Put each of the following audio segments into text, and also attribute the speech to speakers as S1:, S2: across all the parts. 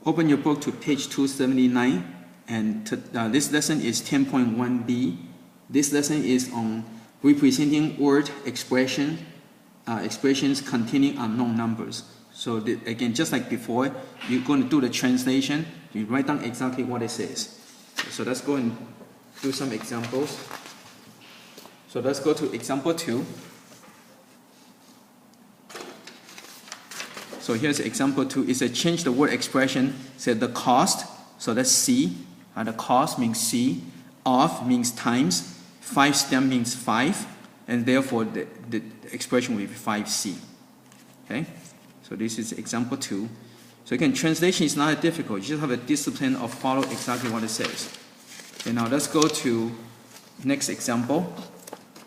S1: open your book to page 279, and this lesson is 10.1b. This lesson is on representing word expressions containing unknown numbers. So again, just like before, you're going to do the translation. You write down exactly what it says. So let's go and do some examples. So let's go to example 2. So here's example 2. It says change the word expression. Said the cost. So that's C. The cost means C. Of means times. 5 stem means 5. And therefore the expression will be 5C. Okay? So this is example 2. So again, translation is not difficult. You just have a discipline of follow exactly what it says. Okay, now let's go to next example.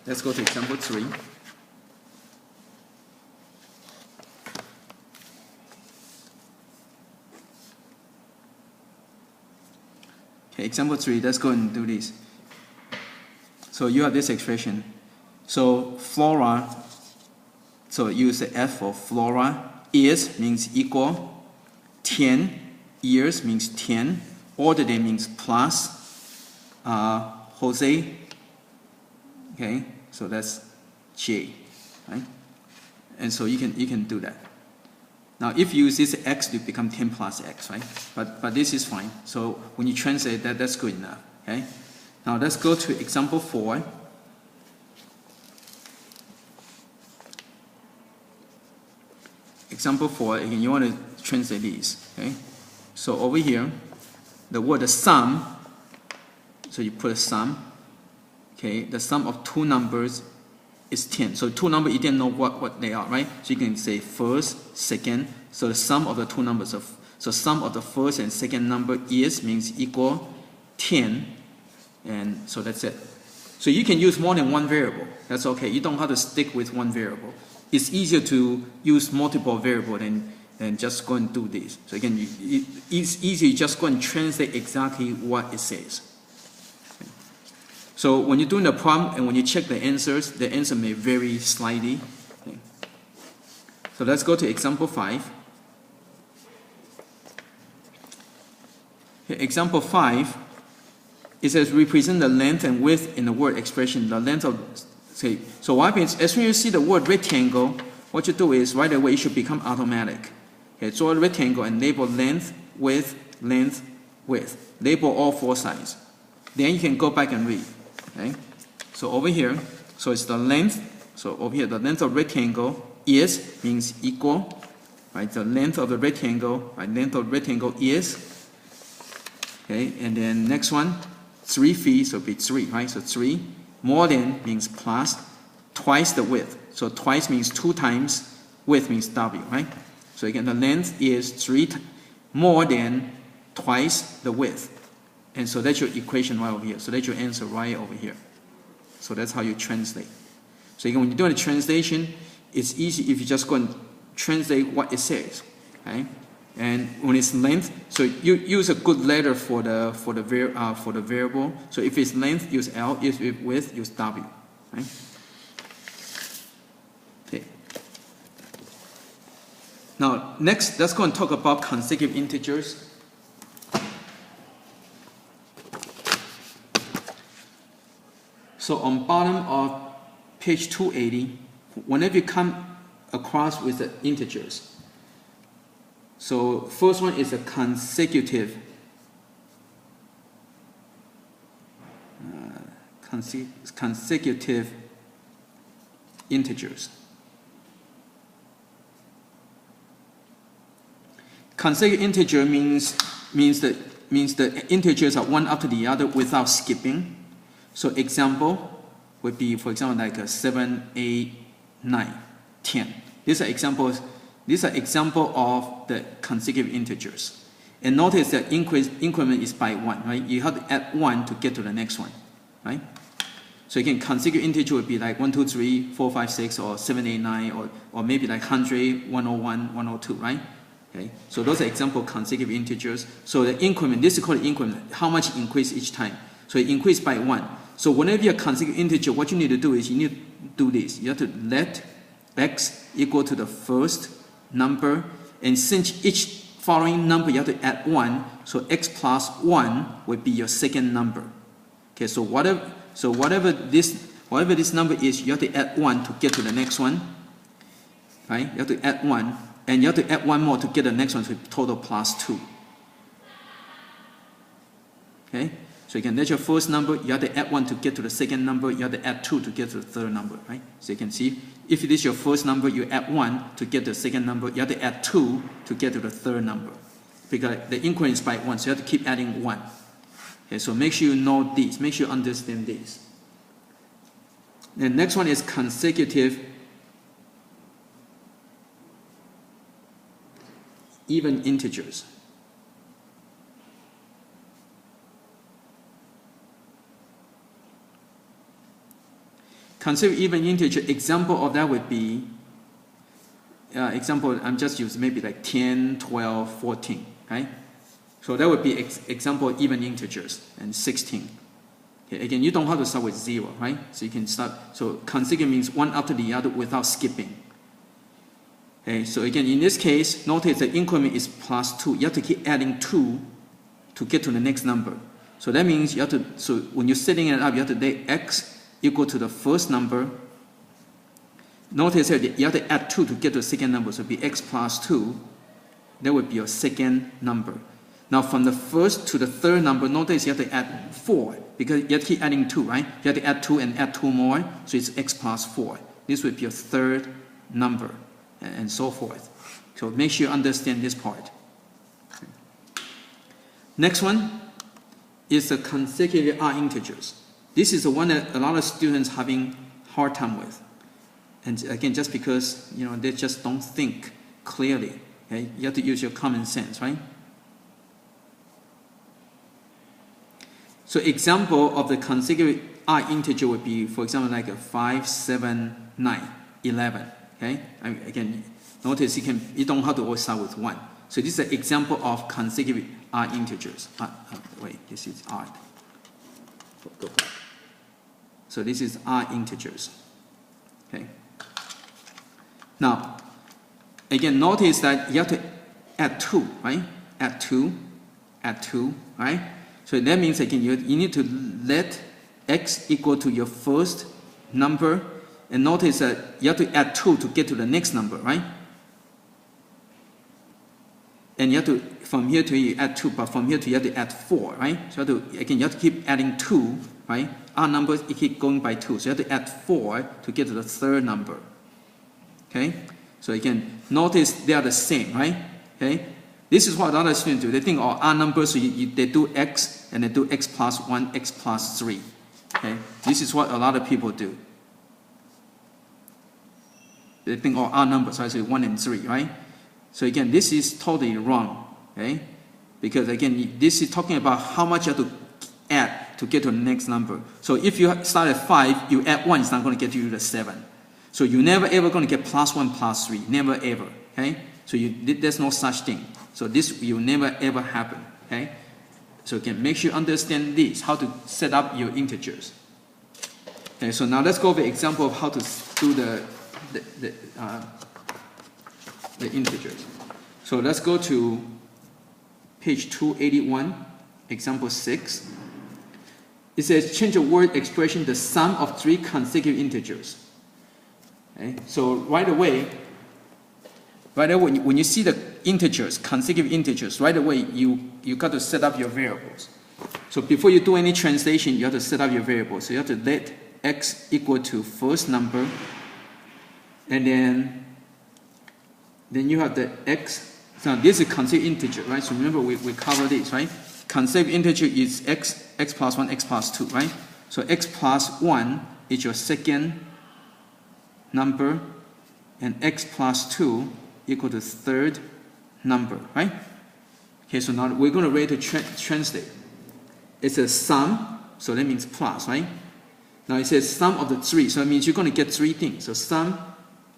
S1: Let's go to example 3. Okay, example 3, let's go and do this. So you have this expression. So flora, so use the F for flora. Is means equal. 10 years means 10. Order day means plus. Jose. Okay, so that's J, right? And so you can do that. Now, if you use this X, you become 10 plus X, right? But this is fine. So when you translate that, that's good enough. Okay. Now let's go to example 4. Example 4. Again, you want to translate these. Okay. So over here, the word sum. So you put a sum. Okay, the sum of two numbers is 10. So two numbers, you didn't know what they are, right? So you can say first, second. So the sum of the two numbers, so sum of the first and second number is means equal 10. And so that's it. So you can use more than one variable. That's okay. You don't have to stick with one variable. It's easier to use multiple variables than just go and do this. So again, it's easier, just go and translate exactly what it says. So when you're doing the problem and when you check the answer may vary slightly. Okay. So let's go to example 5. Okay, example 5, it says represent the length and width in the word expression. The length of, say, so what happens, as soon as you see the word rectangle, what you do is right away it should become automatic. Okay, draw a rectangle and label length, width, length, width. Label all 4 sides. Then you can go back and read. Okay, so over here, so it's the length. So over here, the length of rectangle is means equal, right? The length of the rectangle, right? Length of rectangle is, okay, and then next one, 3 feet, so it'll be 3, right? So 3 more than means plus, twice the width. So twice means 2 times, width means W, right? So again, the length is 3 more than twice the width. And so that's your equation right over here. So that's your answer right over here. So that's how you translate. So again, when you're doing the translation, it's easy if you just go and translate what it says. Okay? And when it's length, so you use a good letter for the variable. So if it's length, use L. If it's width, use W. Right? Okay. Now next, let's go and talk about consecutive integers. So on bottom of page 280, whenever you come across with the integers, so first one is a consecutive integers. Consecutive integer means the integers are one after the other without skipping. So example would be, for example, like 7, 8, 9, 10. These are examples of the consecutive integers. And notice that increment is by 1, right? You have to add 1 to get to the next one, right? So again, consecutive integer would be like 1, 2, 3, 4, 5, 6, or 7, 8, 9, or maybe like 100, 101, 102, right? Okay. So those are example consecutive integers. So the increment, this is called increment, how much increase each time. So it increased by 1. So whenever you have consecutive integer, what you need to do is you need to do this. You have to let x equal to the first number, and since each following number you have to add 1. So x plus 1 would be your second number. Okay, so whatever this number is, you have to add 1 to get to the next one. Right? You have to add 1, and you have to add 1 more to get the next one, so total plus 2. Okay? So again, that's your first number. You have to add 1 to get to the second number. You have to add 2 to get to the third number, right? So you can see, if it is your first number, you add 1 to get to the second number. You have to add 2 to get to the third number. Because the increment is by 1, so you have to keep adding 1. Okay, so make sure you know this. Make sure you understand this. The next one is consecutive even integers. Consecutive even integer, example of that would be, example, I'm just using maybe like 10, 12, 14, right? So that would be example of even integers, and 16. Okay, again, you don't have to start with 0, right? So you can start, so consecutive means one after the other without skipping. Okay, so again, in this case, notice the increment is plus 2. You have to keep adding 2 to get to the next number. So that means you have to, so when you're setting it up, you have to let x equal to the first number. Notice that you have to add 2 to get to the second number, so it would be x plus 2. That would be your second number. Now from the first to the third number, notice you have to add 4, because you have to keep adding 2, right? You have to add 2 and add 2 more, so it's x plus 4. This would be your third number, and so forth. So make sure you understand this part. Next one is the consecutive odd integers. This is the one that a lot of students having hard time with. And again, just because they just don't think clearly. Okay? You have to use your common sense, right? So example of the consecutive odd integer would be, for example, like a 5, 7, 9, 11. Okay? Again, notice you don't have to always start with 1. So this is an example of consecutive odd integers. Wait, this is odd. Go back. So this is odd integers. Okay. Now, again, notice that you have to add 2, right? Add 2, right? So that means again you need to let x equal to your first number, and notice that you have to add 2 to get to the next number, right? And you have to, from here to here you add 2, but from here to here you have to add 4, right? So you have to keep adding 2, right? Our numbers keep going by 2, so you have to add 4 to get to the third number. Okay? So again, notice they are the same, right? Okay? This is what a lot of students do. They think, oh, our numbers, so they do x, and they do x plus 1, x plus 3. Okay? This is what a lot of people do. They think, oh, our numbers, so I say 1 and 3, right? So again, this is totally wrong. Okay? Because again, this is talking about how much you have to add to get to the next number. So if you start at 5, you add 1, it's not going to get you to the 7. So you're never ever going to get plus 1 plus 3. Never ever. Okay? So there's no such thing. So this will never ever happen. Okay? So again, make sure you understand this, how to set up your integers. Okay, so now let's go over an example of how to do the integers. So let's go to page 281, example 6. It says change a word expression the sum of 3 consecutive integers. Okay? So right away when you see the integers, consecutive integers, right away you got to set up your variables. So before you do any translation, you have to set up your variables. So you have to let x equal to first number, and then you have the x. Now this is consecutive integer, right? So remember we covered this, right? Consecutive integer is x plus 1, x plus 2, right? So x plus 1 is your second number, and x plus 2 equal to third number, right? Okay, so now we're going to ready to translate. It's a sum, so that means plus, right? Now it says sum of the 3, so that means you're going to get 3 things. So sum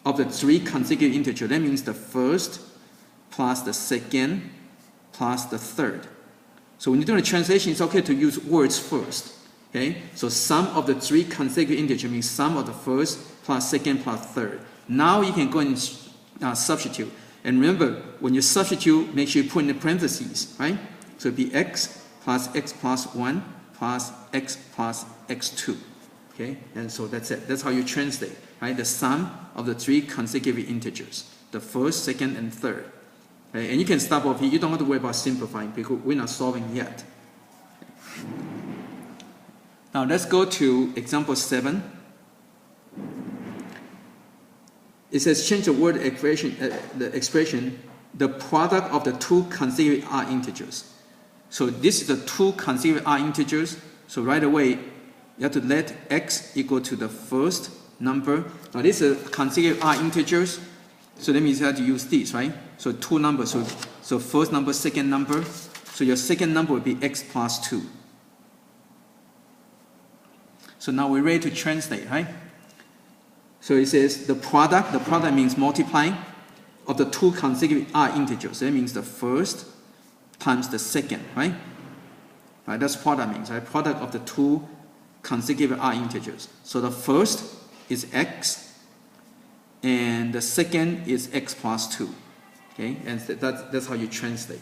S1: of the 3 consecutive integer, that means the first plus the second plus the third. So when you're doing a translation, it's okay to use words first. Okay? So sum of the 3 consecutive integer means sum of the first plus second plus third. Now you can go and substitute. And remember, when you substitute, make sure you put in the parentheses, right? So it'd be x plus 1 plus x plus x2. Okay, and so that's it. That's how you translate, right? The sum of the 3 consecutive integers, the first, second, and third. Okay? And you can stop off here. You don't have to worry about simplifying because we're not solving yet. Now let's go to example 7. It says change the word expression, the product of the 2 consecutive R integers. So this is the 2 consecutive R integers. So right away, you have to let x equal to the first number. Now this is consecutive R integers. So that means you have to use these, right? So 2 numbers. So first number, second number. So your second number will be x plus 2. So now we're ready to translate, right? So it says the product means multiplying of the 2 consecutive R integers. So that means the first times the second, right? Right, that's product means, right? Product of the 2 consecutive R integers. So the first is x, and the second is x plus 2. Okay, and that's how you translate.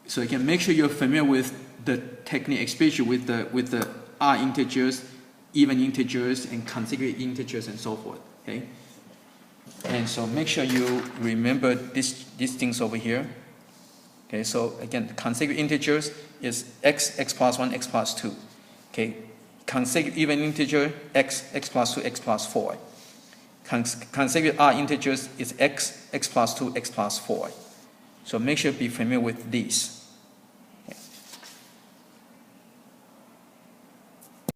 S1: So you can make sure you're familiar with the technique, especially with the R integers, even integers, and consecutive integers, and so forth. Okay, and so make sure you remember these things over here. Okay, so again, consecutive integers is x plus 1, x plus 2. Okay, consecutive even integer, x plus 2, x plus 4. Consecutive R integers is x plus 2, x plus 4. So make sure you be familiar with these.